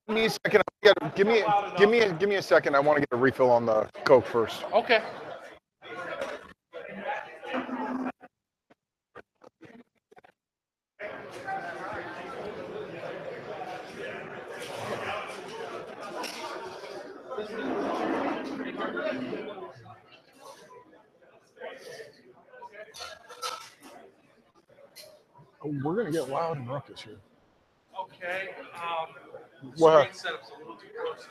me a second. Give me a second. I want to get a refill on the Coke first. Okay. Oh, we're gonna get loud and ruckus here. Okay. What? Screen setup's a little too close.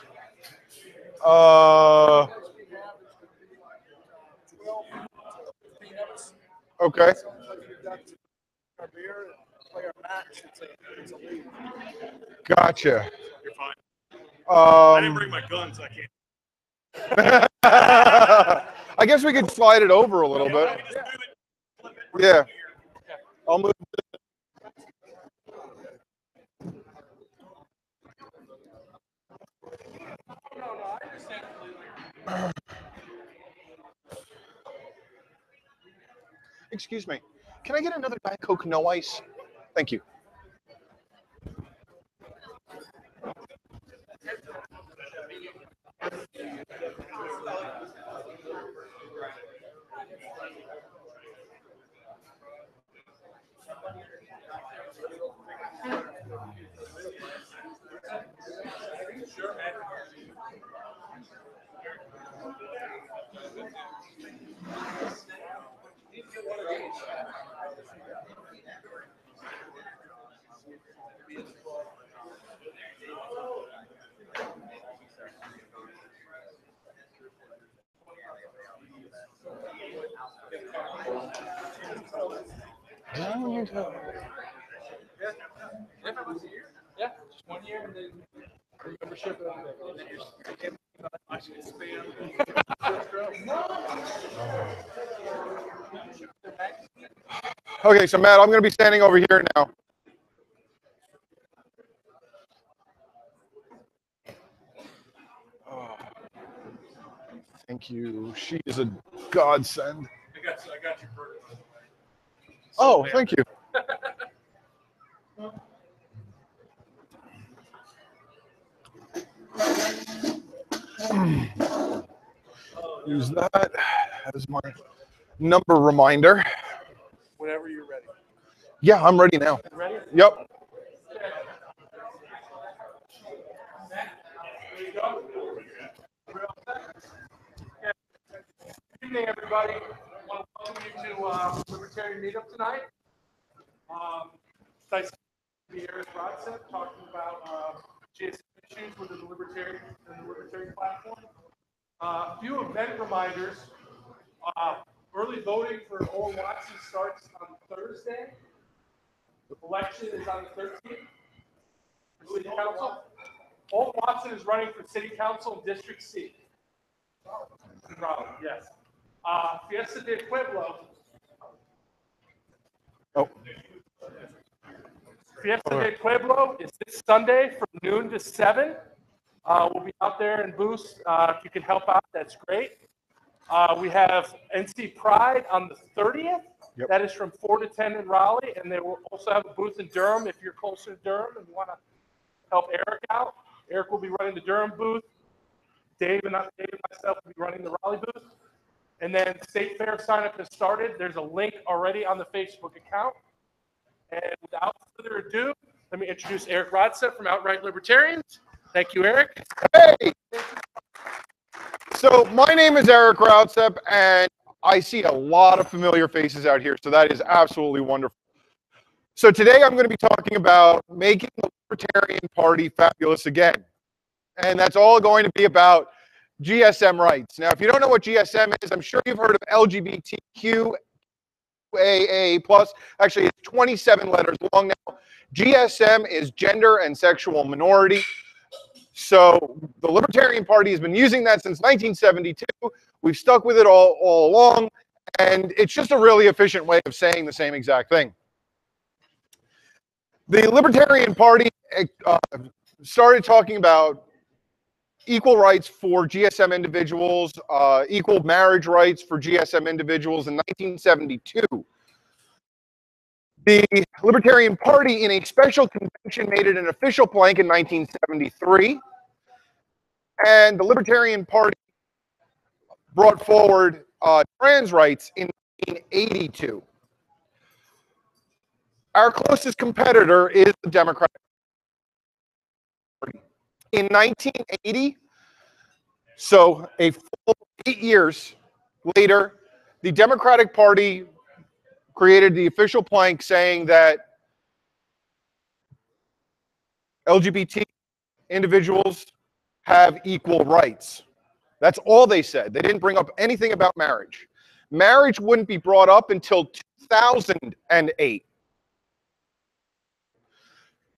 Okay. Gotcha. You're fine. I didn't Um, bring my guns. I can't. I guess we could slide it over a little bit. Just move it. Flip it. Yeah. I'll move. Excuse me. Can I get another Diet Coke, no ice? Thank you. Yeah, just 1 year and then membership. Okay, so Matt, I'm going to be standing over here now. Oh, thank you. She is a godsend. I got your burger. Oh, thank you. Use that as my number reminder. Whenever you're ready. Yeah, I'm ready now. Ready? Yep. Good evening, everybody. I want to welcome you to Libertarian Meetup tonight. It's nice to be Erik Raudsep talking about GSM issues within the Libertarian platform. A few event reminders. Early voting for Oral Watson starts on Thursday. The election is on the 13th. For City Council. Oral Watson is running for City Council in District C. Yes. Fiesta de Pueblo. Oh. Fiesta de Pueblo is this Sunday from noon to 7. We'll be out there in booths. If you can help out, that's great. We have NC Pride on the 30th. Yep. That is from 4 to 10 in Raleigh. And they will also have a booth in Durham if you're closer to Durham and want to help Erik out. Erik will be running the Durham booth. Dave and myself will be running the Raleigh booth. And then State Fair sign-up has started. There's a link already on the Facebook account. And without further ado, let me introduce Erik Raudsep from Outright Libertarians. Thank you, Erik. Hey! So my name is Erik Raudsep, and I see a lot of familiar faces out here, so that is absolutely wonderful. So today I'm going to be talking about making the Libertarian Party fabulous again. And that's all going to be about GSM rights. Now, if you don't know what GSM is, I'm sure you've heard of LGBTQAA+. Actually, it's 27 letters long now. GSM is gender and sexual minority. So the Libertarian Party has been using that since 1972. We've stuck with it all along, and it's just a really efficient way of saying the same exact thing. The Libertarian Party started talking about equal rights for GSM individuals, equal marriage rights for GSM individuals in 1972. The Libertarian Party, in a special convention, made it an official plank in 1973. And the Libertarian Party brought forward trans rights in 1982. Our closest competitor is the Democratic Party. In 1980, so a full 8 years later, the Democratic Party created the official plank saying that LGBT individuals have equal rights. That's all they said. They didn't bring up anything about marriage. Marriage wouldn't be brought up until 2008.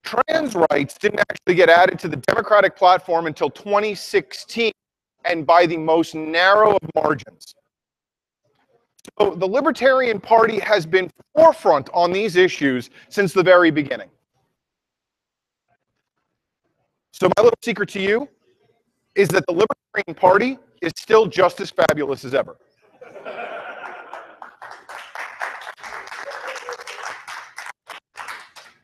Trans rights didn't actually get added to the Democratic platform until 2016, and by the most narrow of margins. So the Libertarian Party has been forefront on these issues since the very beginning. So my little secret to you is that the Libertarian Party is still just as fabulous as ever.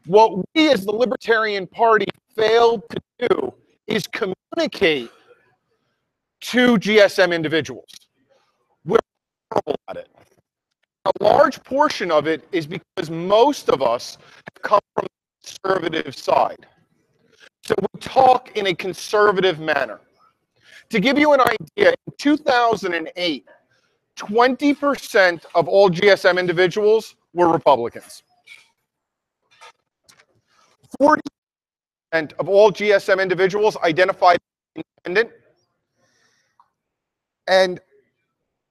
What we as the Libertarian Party failed to do is communicate to GSM individuals. We're horrible at it. A large portion of it is because most of us have come from the conservative side. So we talk in a conservative manner. To give you an idea, in 2008, 20% of all GSM individuals were Republicans. 40% of all GSM individuals identified as independent. And,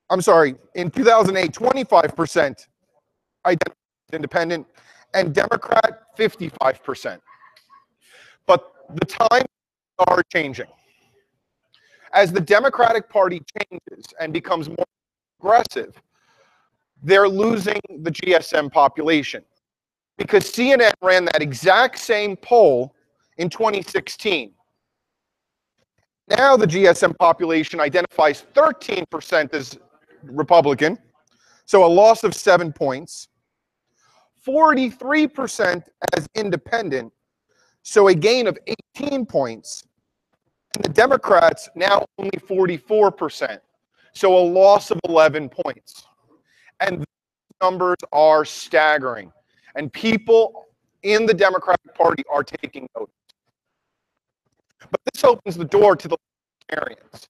I'm sorry, in 2008, 25% identified as independent, and Democrat, 55%. But the times are changing. As the Democratic Party changes and becomes more aggressive, they're losing the GSM population. Because CNN ran that exact same poll in 2016. Now the GSM population identifies 13% as Republican, so a loss of 7 points. 43% as independent, so a gain of 18 points. And the Democrats now only 44%, so a loss of 11 points. And these numbers are staggering. And people in the Democratic Party are taking notice. But this opens the door to the Libertarians.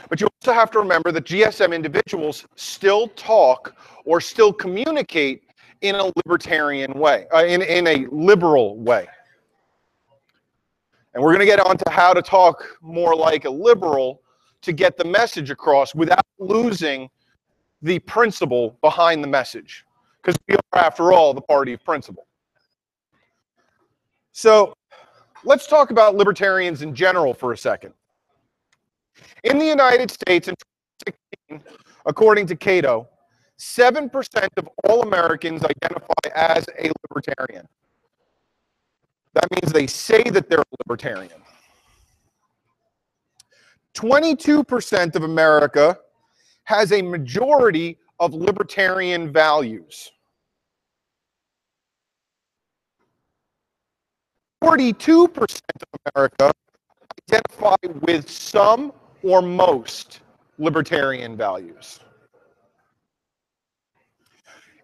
But you also have to remember that GSM individuals still talk or still communicate in a libertarian way, in a liberal way. And we're going to get on to how to talk more like a liberal to get the message across without losing the principle behind the message. Because we are, after all, the party of principle. So let's talk about libertarians in general for a second. In the United States in 2016, according to Cato, 7% of all Americans identify as a libertarian. That means they say that they're a libertarian. 22% of America has a majority of libertarian values. 42% of America identify with some or most libertarian values.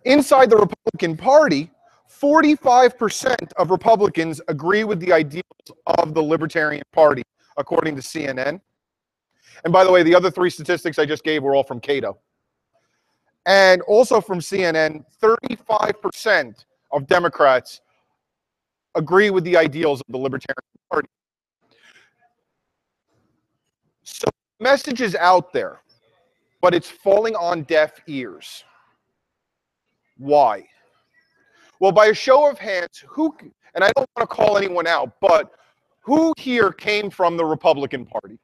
Inside the Republican Party, 45% of Republicans agree with the ideals of the Libertarian Party, according to CNN. And by the way, the other three statistics I just gave were all from Cato. And also from CNN, 35% of Democrats agree with the ideals of the Libertarian Party. So the message is out there, but it's falling on deaf ears. Why? Well, by a show of hands, who, and I don't want to call anyone out, but who here came from the Republican Party?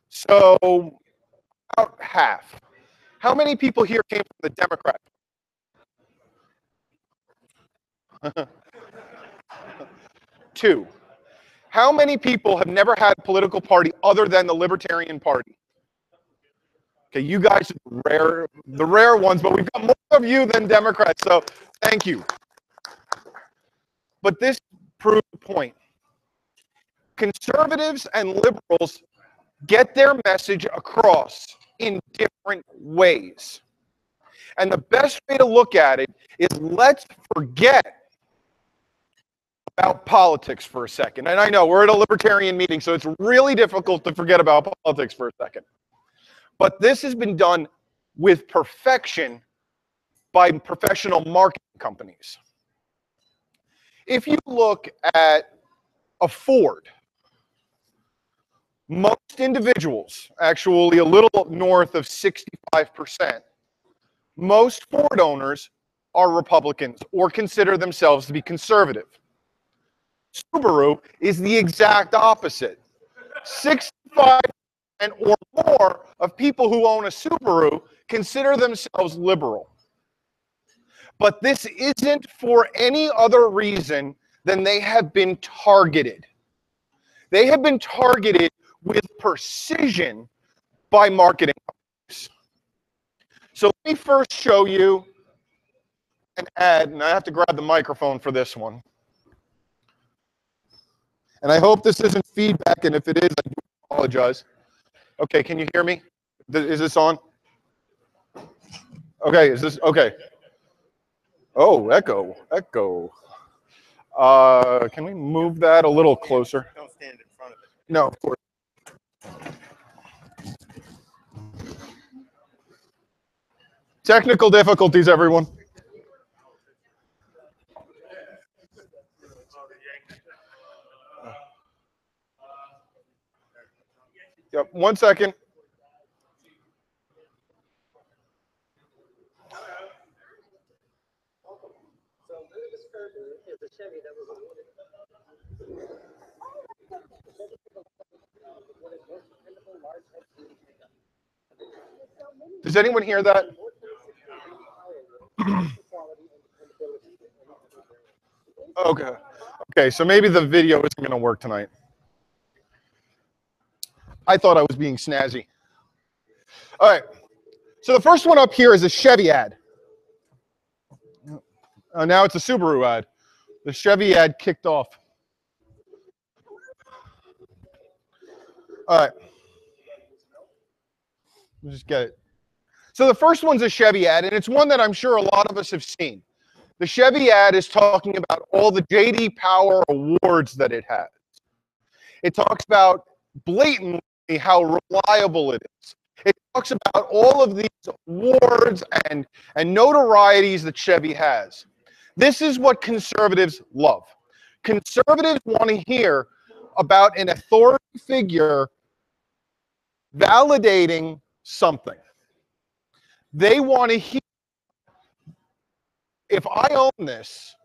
So, about half. How many people here came from the Democrat Party? 2. How many people have never had a political party other than the Libertarian Party? Okay, you guys are the rare ones, but we've got more of you than Democrats, so thank you. But this proves the point. Conservatives and liberals get their message across in different ways. And the best way to look at it is let's forget about politics for a second. And I know we're at a libertarian meeting, so it's really difficult to forget about politics for a second. But this has been done with perfection by professional marketing companies. If you look at a Ford, most individuals, actually a little north of 65%, most Ford owners are Republicans or consider themselves to be conservative. Subaru is the exact opposite. 65% or more of people who own a Subaru consider themselves liberal. But this isn't for any other reason than they have been targeted. They have been targeted with precision by marketing companies. So let me first show you an ad, and I have to grab the microphone for this one. And I hope this isn't feedback, and if it is, I do apologize. Okay, can you hear me? Is this on? Okay, is this, okay. Oh, echo. Can we move that a little closer? Don't stand in front of it. No, of course. Technical difficulties, everyone. Yep, 1 second. Does anyone hear that? Okay. Okay, so maybe the video isn't going to work tonight. I thought I was being snazzy. All right. So the first one up here is a Chevy ad. Now it's a Subaru ad. The Chevy ad kicked off. All right. We'll just get it. So the first one's a Chevy ad, and it's one that I'm sure a lot of us have seen. The Chevy ad is talking about all the J.D. Power awards that it has. It talks about blatantly how reliable it is. It talks about all of these awards and notorieties that Chevy has. This is what conservatives love. Conservatives want to hear about an authority figure validating something. They want to hear, if I own this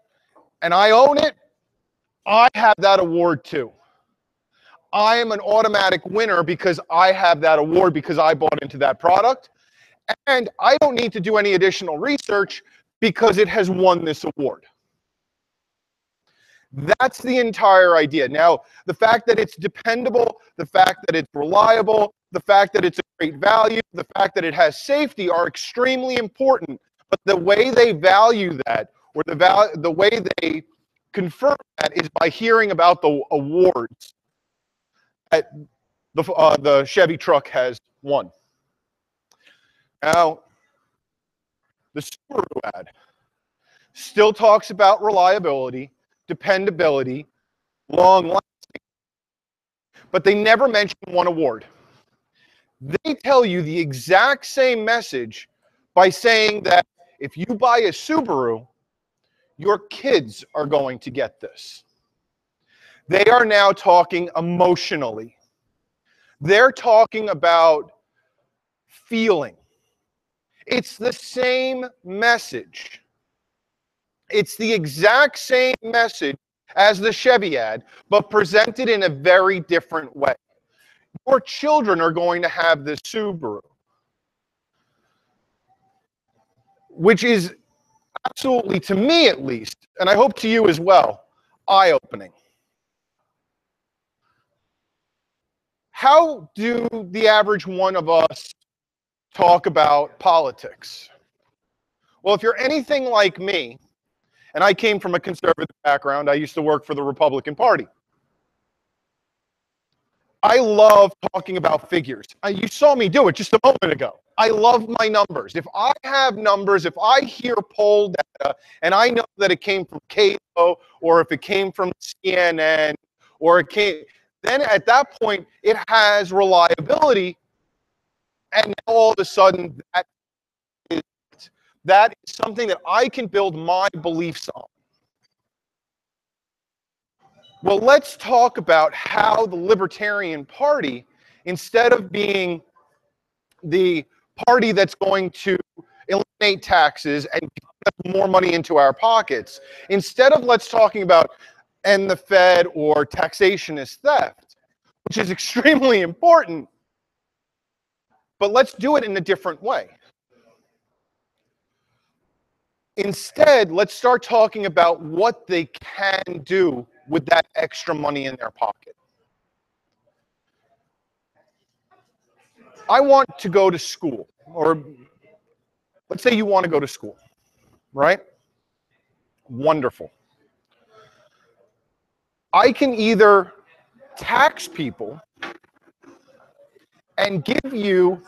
and I own it, I have that award too. I am an automatic winner because I have that award because I bought into that product. And I don't need to do any additional research because it has won this award. That's the entire idea. Now, the fact that it's dependable, the fact that it's reliable, the fact that it's a great value, the fact that it has safety are extremely important. But the way they value that, or the way they confirm that, is by hearing about the awards that the Chevy truck has won. Now, the Subaru ad still talks about reliability, dependability, long lasting, but they never mention one award. They tell you the exact same message by saying that if you buy a Subaru, your kids are going to get this. They are now talking emotionally. They're talking about feeling. It's the same message. It's the exact same message as the Chevy ad, but presented in a very different way. Your children are going to have this Subaru, which is absolutely, to me at least, and I hope to you as well, eye-opening. How do the average one of us talk about politics. Well, if you're anything like me, and I came from a conservative background, I used to work for the Republican Party. I love talking about figures. You saw me do it just a moment ago. I love my numbers. If I have numbers, if I hear poll data, and I know that it came from Cato, or if it came from CNN, or it came, then at that point, it has reliability, and now all of a sudden, that is something that I can build my beliefs on. Well, let's talk about how the Libertarian Party, instead of being the party that's going to eliminate taxes and get more money into our pockets, instead of let's talking about end the Fed or taxation is theft, which is extremely important, but let's do it in a different way. Instead, let's start talking about what they can do with that extra money in their pocket. I want to go to school, or let's say you want to go to school, right? Wonderful. I can either tax people and give you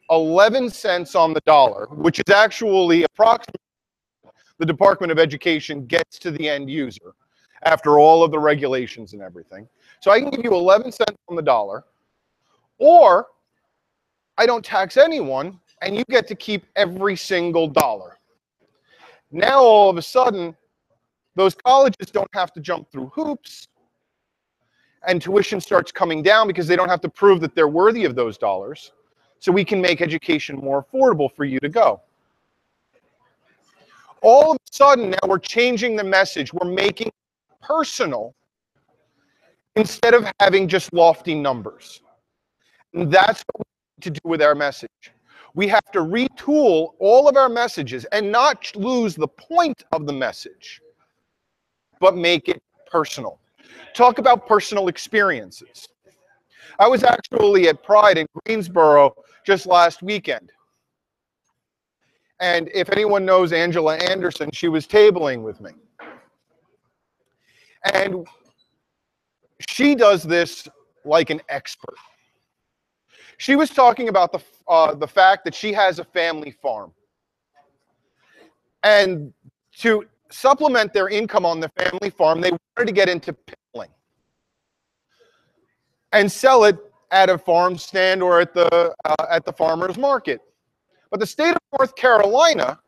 11 cents on the dollar, which is actually approximately the Department of Education gets to the end user after all of the regulations and everything. So I can give you 11 cents on the dollar, or I don't tax anyone and you get to keep every single dollar. Now all of a sudden, those colleges don't have to jump through hoops, and tuition starts coming down because they don't have to prove that they're worthy of those dollars. So we can make education more affordable for you to go. All of a sudden, now we're changing the message. We're making it personal instead of having just lofty numbers. And that's what we need to do with our message. We have to retool all of our messages and not lose the point of the message, but make it personal. Talk about personal experiences. I was actually at Pride in Greensboro just last weekend. And if anyone knows Angela Anderson, she was tabling with me. And she does this like an expert. She was talking about the fact that she has a family farm. And to supplement their income on the family farm, they wanted to get into pickling and sell it at a farm stand or at the farmer's market. But the state of North Carolina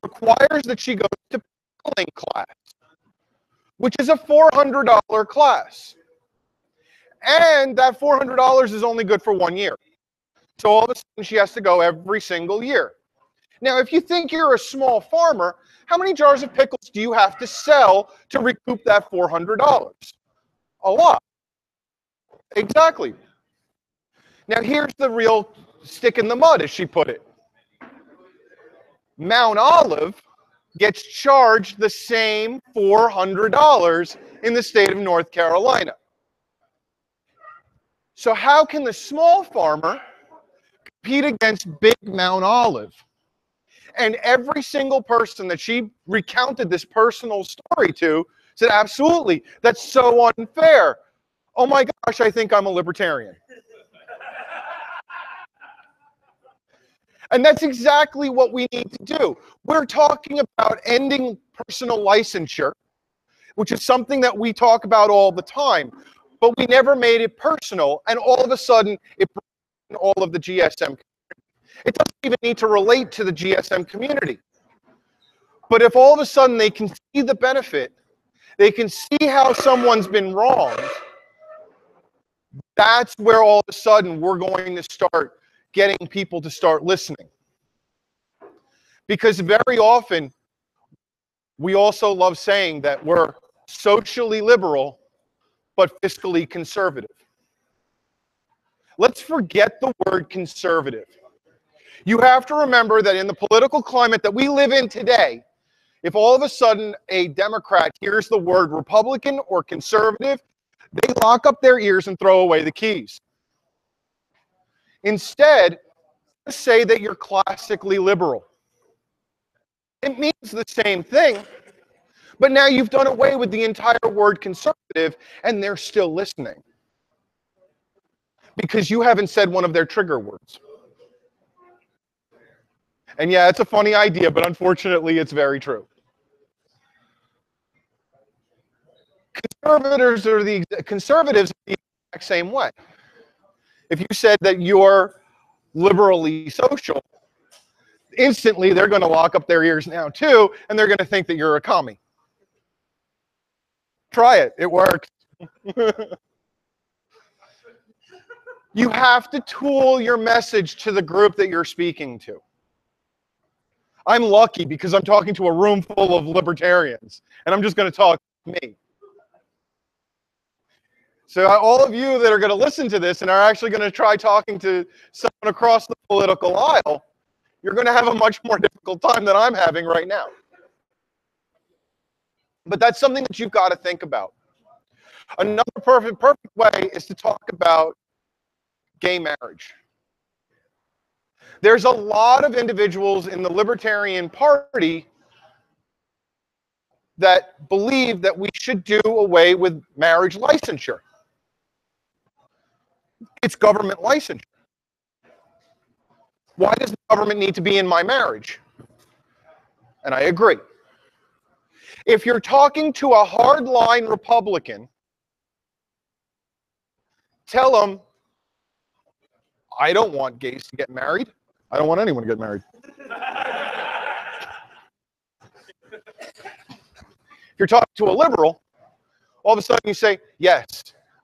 requires that she go to pickling class, which is a $400 class. And that $400 is only good for 1 year. So all of a sudden she has to go every single year. Now, if you think you're a small farmer, how many jars of pickles do you have to sell to recoup that $400? A lot. Exactly. Now, here's the real stick in the mud, as she put it. Mount Olive gets charged the same $400 in the state of North Carolina. So how can the small farmer compete against big Mount Olive? And every single person that she recounted this personal story to said, absolutely, that's so unfair. Oh my gosh, I think I'm a libertarian. And that's exactly what we need to do. We're talking about ending personal licensure, which is something that we talk about all the time, but we never made it personal, and all of a sudden, it brought in all of the GSM community. It doesn't even need to relate to the GSM community. But if all of a sudden they can see the benefit, they can see how someone's been wronged, that's where all of a sudden we're going to start getting people to start listening. Because very often, we also love saying that we're socially liberal, but fiscally conservative. Let's forget the word conservative. You have to remember that in the political climate that we live in today, if all of a sudden a Democrat hears the word Republican or conservative, they lock up their ears and throw away the keys. Instead say that you're classically liberal. It means the same thing, but now you've done away with the entire word conservative, and they're still listening. Because you haven't said one of their trigger words. And yeah, it's a funny idea, but unfortunately it's very true. Conservatives are the exact same way. If you said that you're liberally social, instantly they're going to lock up their ears now too, and they're going to think that you're a commie. Try it. It works. You have to tool your message to the group that you're speaking to. I'm lucky because I'm talking to a room full of libertarians, and I'm just going to talk to me. So all of you that are going to listen to this and are actually going to try talking to someone across the political aisle, you're going to have a much more difficult time than I'm having right now. But that's something that you've got to think about. Another perfect way is to talk about gay marriage. There's a lot of individuals in the Libertarian Party that believe that we should do away with marriage licensure. It's government licensure. Why does the government need to be in my marriage? And I agree. If you're talking to a hardline Republican, tell them, I don't want gays to get married. I don't want anyone to get married. If you're talking to a liberal, all of a sudden you say, yes,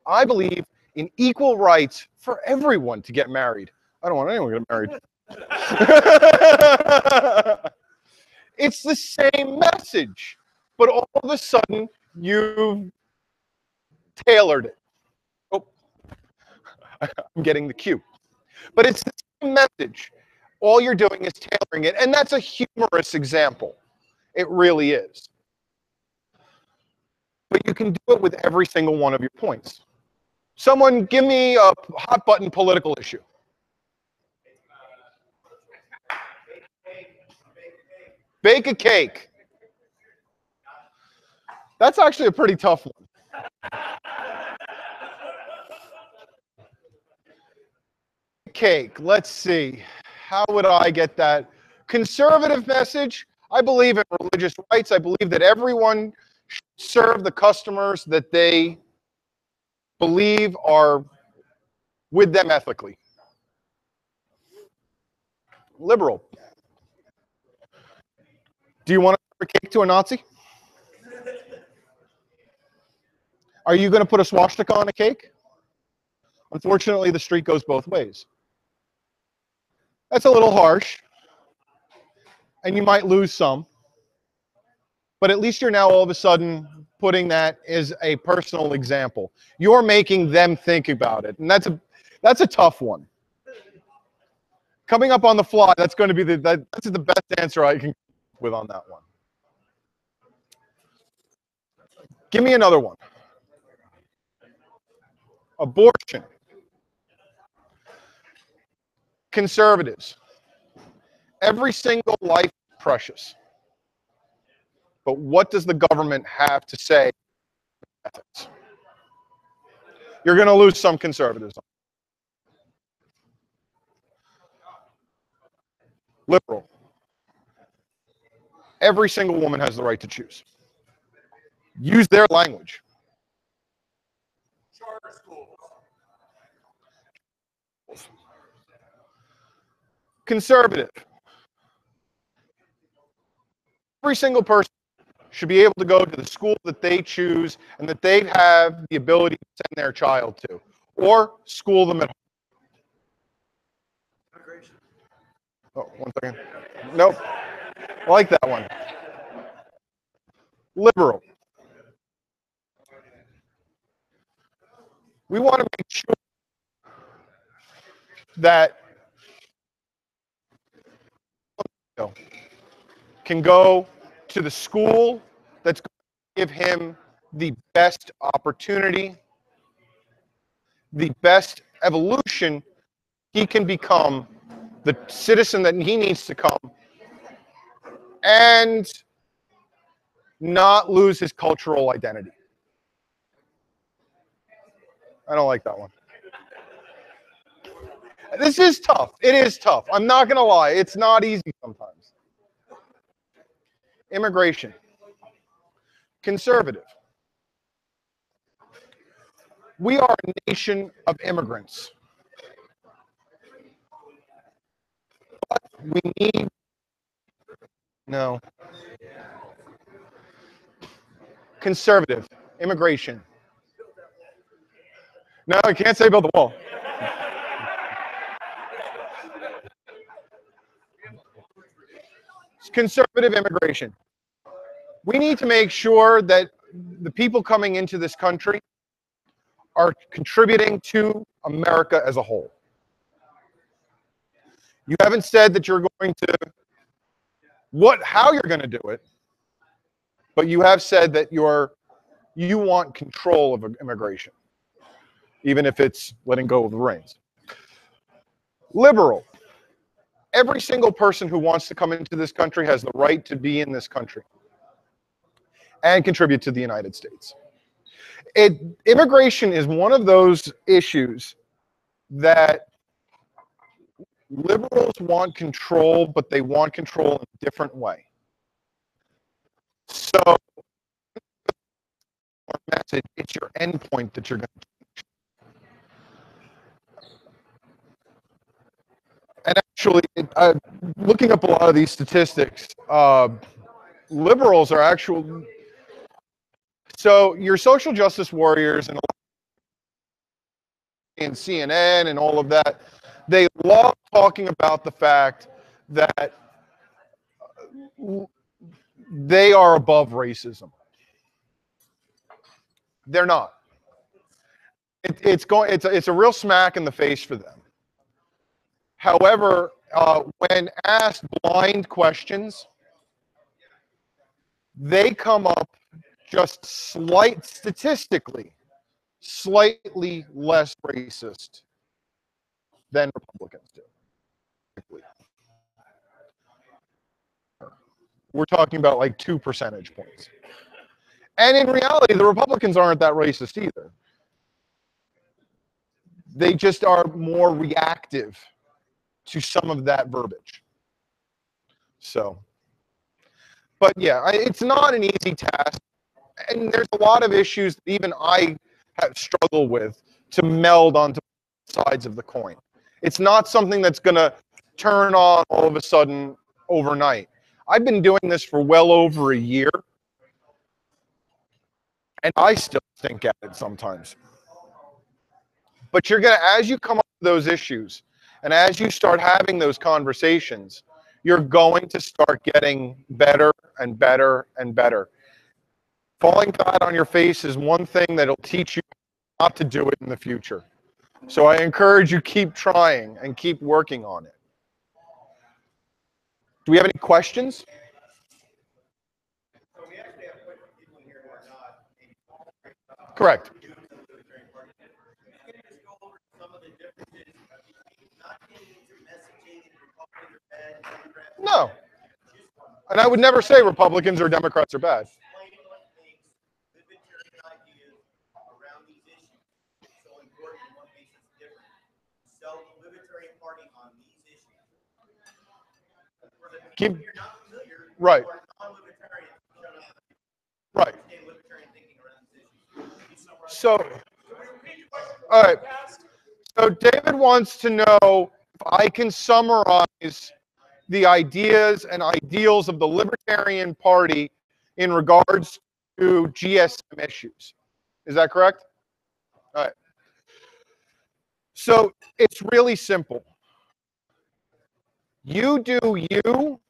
I believe in equal rights for everyone to get married. I don't want anyone to get married. It's the same message, but all of a sudden you've tailored it. Oh, I'm getting the cue. But it's the same message. All you're doing is tailoring it, and that's a humorous example. It really is. But you can do it with every single one of your points. Someone give me a hot button political issue. Bake a cake. That's actually a pretty tough one. Cake, let's see. How would I get that? Conservative message. I believe in religious rights. I believe that everyone should serve the customers that they believe are with them ethically. Liberal. Do you want to serve a cake to a Nazi? Are you going to put a swastika on a cake? Unfortunately, the street goes both ways. That's a little harsh, and you might lose some. But at least you're now all of a sudden putting that as a personal example. You're making them think about it, and that's a tough one. Coming up on the fly, that's going to be that's the best answer I can come up with on that one. Give me another one. Abortion. Conservatives. Every single life is precious. But what does the government have to say about ethics? You're going to lose some conservatives. Liberal. Every single woman has the right to choose. Use their language. Charter schools. Conservative. Every single person should be able to go to the school that they choose and that they have the ability to send their child to, or school them at home. Oh, one second. Nope. I like that one. Liberal. We want to make sure that can go to the school that's going to give him the best opportunity, the best evolution he can become the citizen that he needs to come, and not lose his cultural identity. I don't like that one. This is tough. It is tough. I'm not going to lie. It's not easy sometimes. Immigration. Conservative. We are a nation of immigrants. But we need... No. Conservative. Immigration. No, I can't say build the wall. Conservative immigration. We need to make sure that the people coming into this country are contributing to America as a whole. You haven't said that you're going to, how you're going to do it, but you have said that you want control of immigration, even if it's letting go of the reins. Liberal. Every single person who wants to come into this country has the right to be in this country and contribute to the United States. Immigration is one of those issues that liberals want control, but they want control in a different way. So, our message, it's your endpoint that you're going to change. And actually, looking up a lot of these statistics, liberals are actually... So your social justice warriors and CNN and all of that, they love talking about the fact that they are above racism. They're not. It's a real smack in the face for them. However, when asked blind questions, they come up just statistically, slightly less racist than Republicans do. We're talking about like 2 percentage points. And in reality, the Republicans aren't that racist either. They just are more reactive to some of that verbiage. So, but yeah, it's not an easy task. And there's a lot of issues that even I have struggled with to meld onto sides of the coin. It's not something that's going to turn on all of a sudden overnight. I've been doing this for well over a year, and I still think at it sometimes. But you're going to, as you come up with those issues, and as you start having those conversations, you're going to start getting better and better and better. Falling flat on your face is one thing that'll teach you not to do it in the future. So I encourage you, keep trying and keep working on it. Do we have any questions? Correct. No. And I would never say Republicans or Democrats are bad. So the Libertarian Party on these issues. Keep, You're not familiar, right. or non-libertarian, Right. libertarian thinking around these issues. So, all right. So David wants to know if I can summarize the ideas and ideals of the Libertarian Party in regards to GSM issues. Is that correct? All right. So it's really simple. You do you,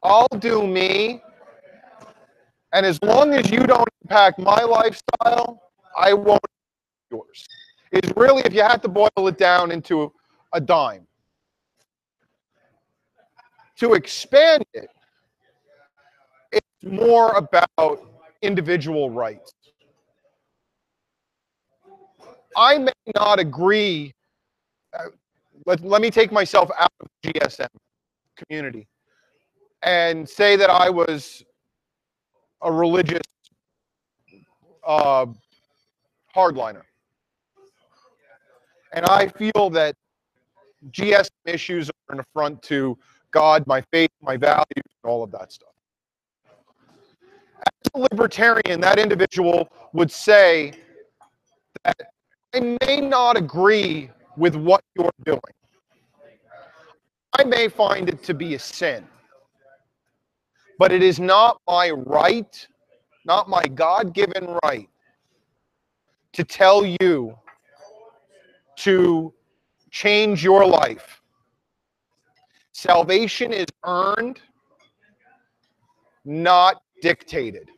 I'll do me, and as long as you don't impact my lifestyle, I won't yours. Is really, if you had to boil it down into a dime. To expand it, it's more about individual rights. I may not agree. let me take myself out of the GSM community and say that I was a religious hardliner. And I feel that GSM issues are an affront to God, my faith, my values, and all of that stuff. As a libertarian, that individual would say that I may not agree with what you're doing. I may find it to be a sin, but it is not my right, not my God-given right, to tell you to change your life. Salvation is earned, not dictated.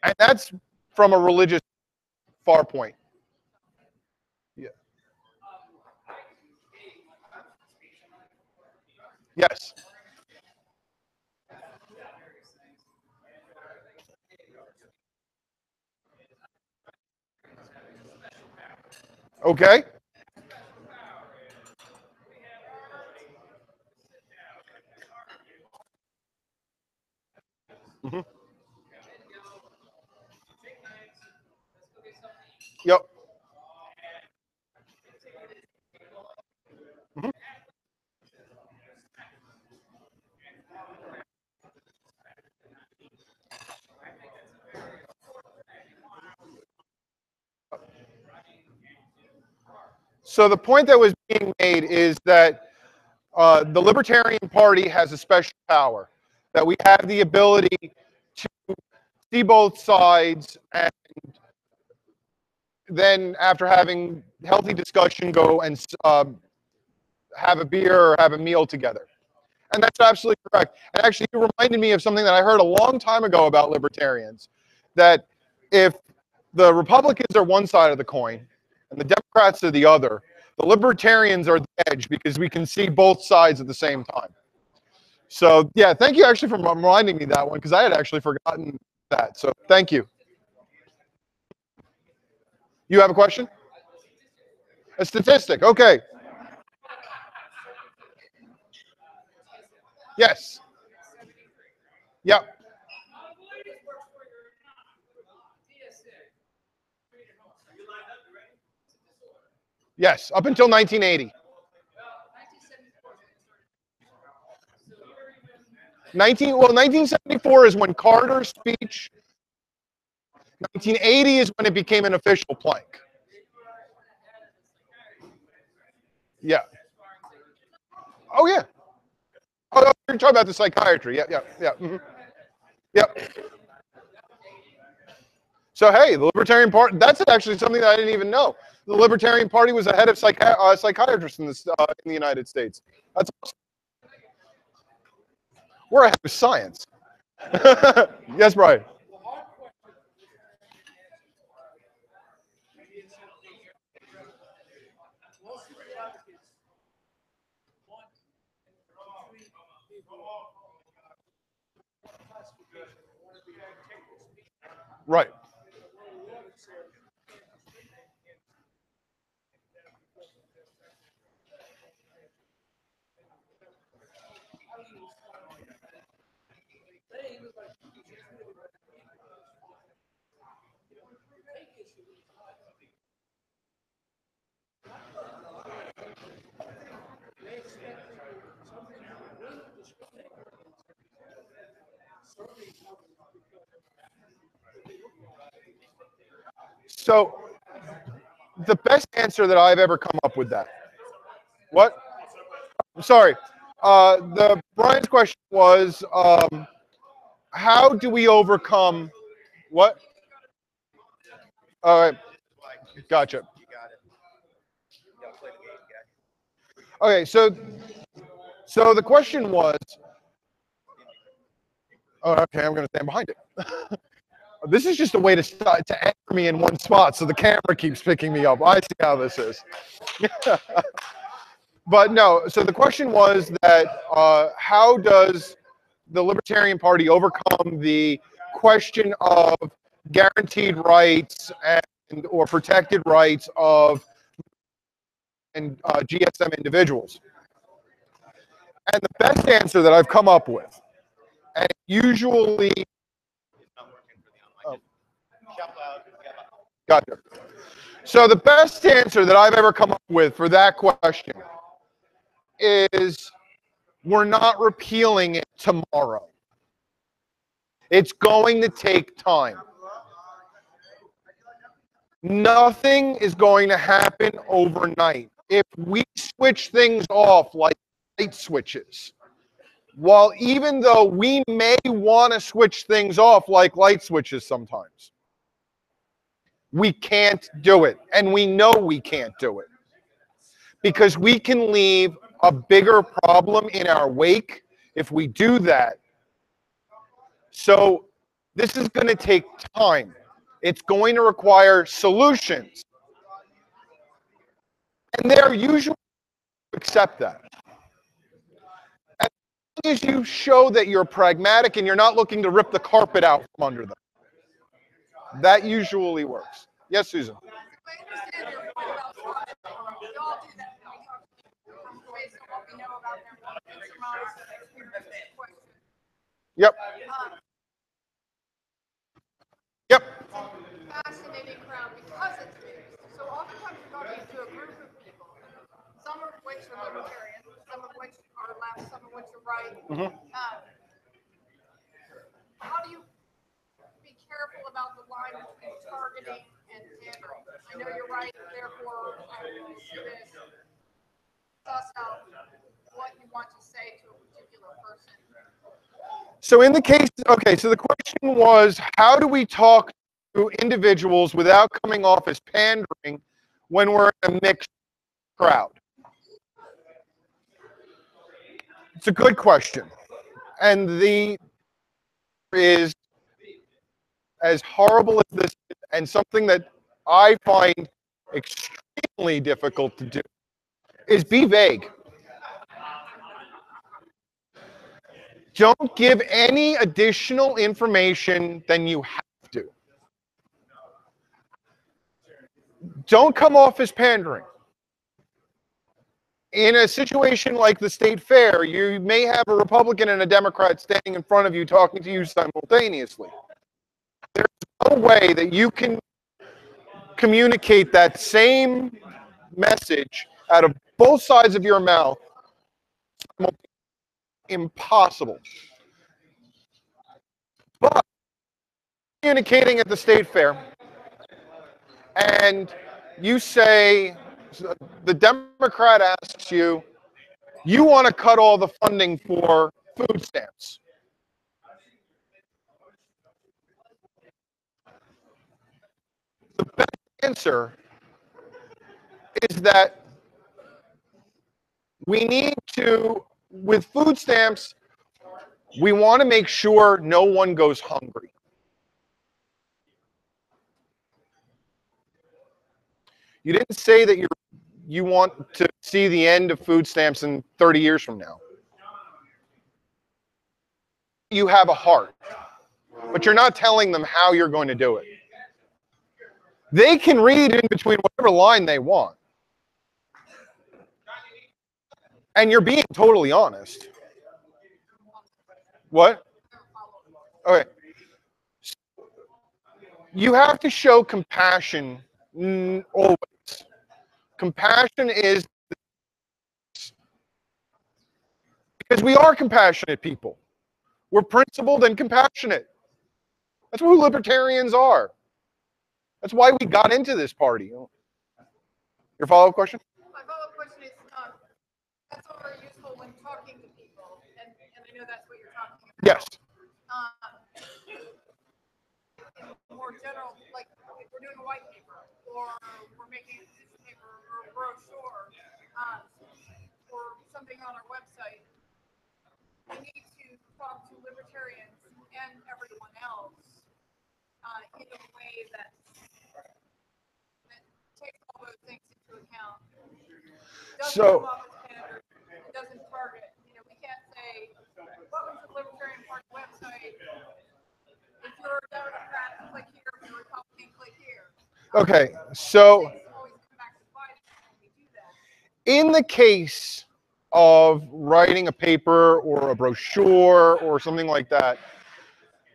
And that's from a religious far point. Yeah. Yes. Okay. Mm-hmm. Yep. Mm-hmm. So the point that was being made is that the Libertarian Party has a special power, that we have the ability to see both sides and then after having healthy discussion go and have a beer or have a meal together. And that's absolutely correct. And actually, you reminded me of something that I heard a long time ago about libertarians, that if the Republicans are one side of the coin and the Democrats are the other, the libertarians are the edge because we can see both sides at the same time. So, yeah, thank you actually for reminding me that one, because I had actually forgotten that. So, thank you. You have a question? A statistic. Okay. Yes. Yep. Yes, up until 1980. 1974 is when Carter's speech. 1980 is when it became an official plank. Yeah. Oh, yeah. Oh, no, you're talking about the psychiatry. Yeah, yeah, yeah. Mm-hmm. Yep. So, hey, the Libertarian Party, that's actually something that I didn't even know. The Libertarian Party was ahead of psychiatrists in the United States. That's awesome. We're ahead of science. Yes, Brian. Right. So, the best answer that I've ever come up with that. What? I'm sorry. Brian's question was, how do we overcome what? All right. Gotcha. Okay, so the question was, oh, okay, I'm going to stand behind it. This is just a way to anchor me in one spot, so the camera keeps picking me up. I see how this is. But no, so the question was that how does the Libertarian Party overcome the question of guaranteed rights and or protected rights of and GSM individuals. And the best answer that I've come up with, and usually, gotcha. So the best answer that I've ever come up with for that question is we're not repealing it tomorrow. It's going to take time. Nothing is going to happen overnight. If we switch things off like light switches, while even though we may want to switch things off like light switches sometimes, we can't do it. And we know we can't do it. Because we can leave a bigger problem in our wake if we do that. So this is going to take time. It's going to require solutions. And they're usually accept that. As long as you show that you're pragmatic and you're not looking to rip the carpet out from under them. That usually works. Yes, Susan? Yep. Yep. Fascinating crowd because it's mixed. So oftentimes you're talking to a group of people, some of which are libertarian, some of which are left, some of which are right. How do you be careful about the line between targeting and pandering? I know you're right, therefore I will suss out what you want to say to a particular person. So in the case, okay, so the question was, how do we talk to individuals without coming off as pandering when we're in a mixed crowd? It's a good question. And the is as horrible as this is, and something that I find extremely difficult to do, is be vague. Don't give any additional information than you have to. Don't come off as pandering. In a situation like the state fair, you may have a Republican and a Democrat standing in front of you talking to you simultaneously. There's no way that you can communicate that same message out of both sides of your mouth. Impossible. But communicating at the state fair, and you say, the Democrat asks you, you want to cut all the funding for food stamps. The best answer is that we need to, with food stamps, we want to make sure no one goes hungry. You didn't say that you want to see the end of food stamps in 30 years from now. You have a heart, but you're not telling them how you're going to do it. They can read in between whatever line they want. And you're being totally honest. What? Okay. You have to show compassion always. Compassion is because we are compassionate people. We're principled and compassionate. That's who libertarians are. That's why we got into this party. Your follow-up question? My follow-up question is, that's all very useful when talking to people, and I know that's what you're talking about. Yes. In more general, like if we're doing a white paper, or we're making a position paper, or a brochure, or something on our website, we need to talk to libertarians and everyone else in a way that takes all those things into account. Doesn't come off as standard, it doesn't target. You know, we can't say, welcome to the Libertarian Party website. If you're a Democrat, click here. If you're a Republican, click here. Okay, so Always come back to fight when we do that. In the case of writing a paper or a brochure or something like that,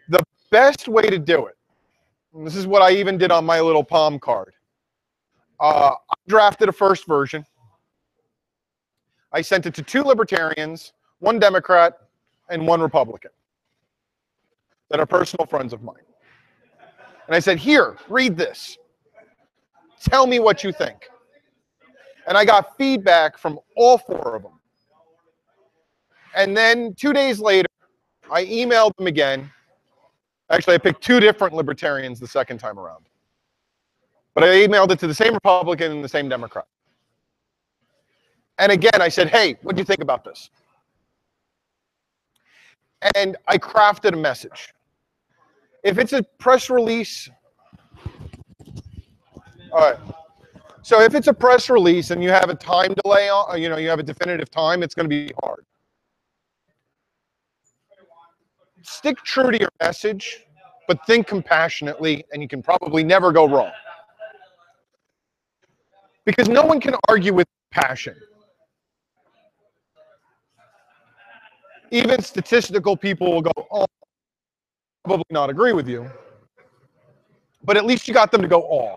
the best way to do it, and this is what I even did on my little palm card. I drafted a first version. I sent it to 2 Libertarians, 1 Democrat, and 1 Republican that are personal friends of mine. And I said, here, read this. Tell me what you think. And I got feedback from all 4 of them. And then 2 days later, I emailed them again. Actually, I picked 2 different Libertarians the second time around. But I emailed it to the same Republican and the same Democrat. And again, I said, hey, what do you think about this? And I crafted a message. If it's a press release, all right. So if it's a press release and you have a time delay, you have a definitive time, it's going to be hard. Stick true to your message, but think compassionately, and you can probably never go wrong. Because no one can argue with passion. Even statistical people will go, oh, probably not agree with you. But at least you got them to go, oh.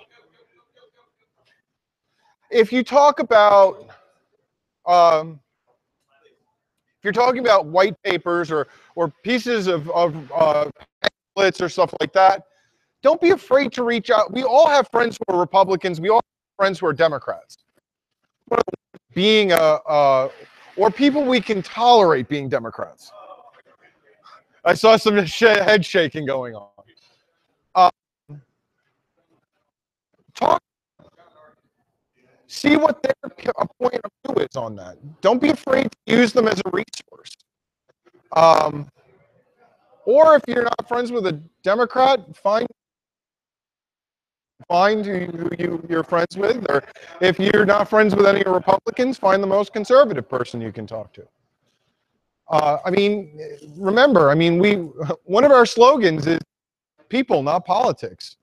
If you talk about, if you're talking about white papers or pieces of pamphlets or stuff like that, don't be afraid to reach out. We all have friends who are Republicans. We all have friends who are Democrats. Being or people we can tolerate being Democrats. I saw some head shaking going on. Talk. See what their point of view is on that. Don't be afraid to use them as a resource. Or if you're not friends with a Democrat, find who you're friends with. Or if you're not friends with any Republicans, find the most conservative person you can talk to. I mean, remember, one of our slogans is people, not politics.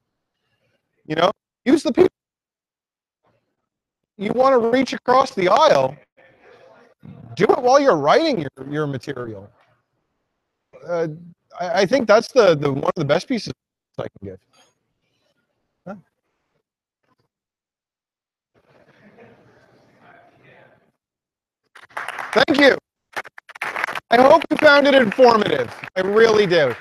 Use the people. You want to reach across the aisle, do it while you're writing your material. I think that's the one of the best pieces I can give. Huh? Thank you. I hope you found it informative. I really do.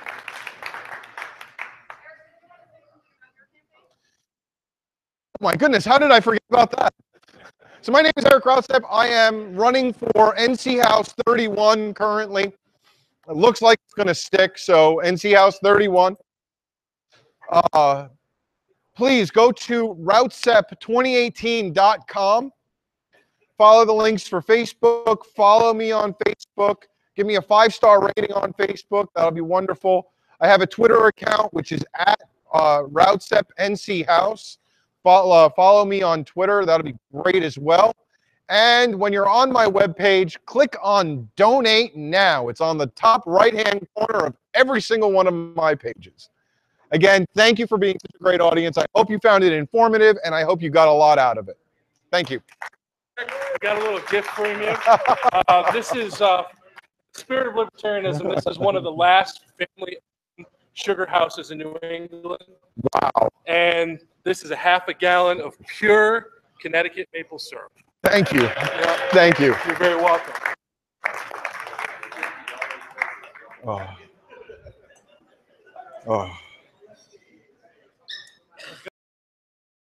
Oh my goodness, how did I forget about that? So my name is Erik Raudsep. I am running for NC House 31 currently. It looks like it's going to stick, so NC House 31. Please go to Raudsep2018.com. Follow the links for Facebook. Follow me on Facebook. Give me a 5-star rating on Facebook. That'll be wonderful. I have a Twitter account, which is at Raudsep NC House. Follow me on Twitter. That'll be great as well. And when you're on my webpage, click on Donate Now. It's on the top right-hand corner of every single one of my pages. Again, thank you for being such a great audience. I hope you found it informative, and I hope you got a lot out of it. Thank you. I got a little gift for you. This is Spirit of Libertarianism. This is one of the last family sugar houses in New England. Wow. And this is a half a gallon of pure Connecticut maple syrup. Thank you. Yeah. Thank you. You're very welcome. Oh. Oh.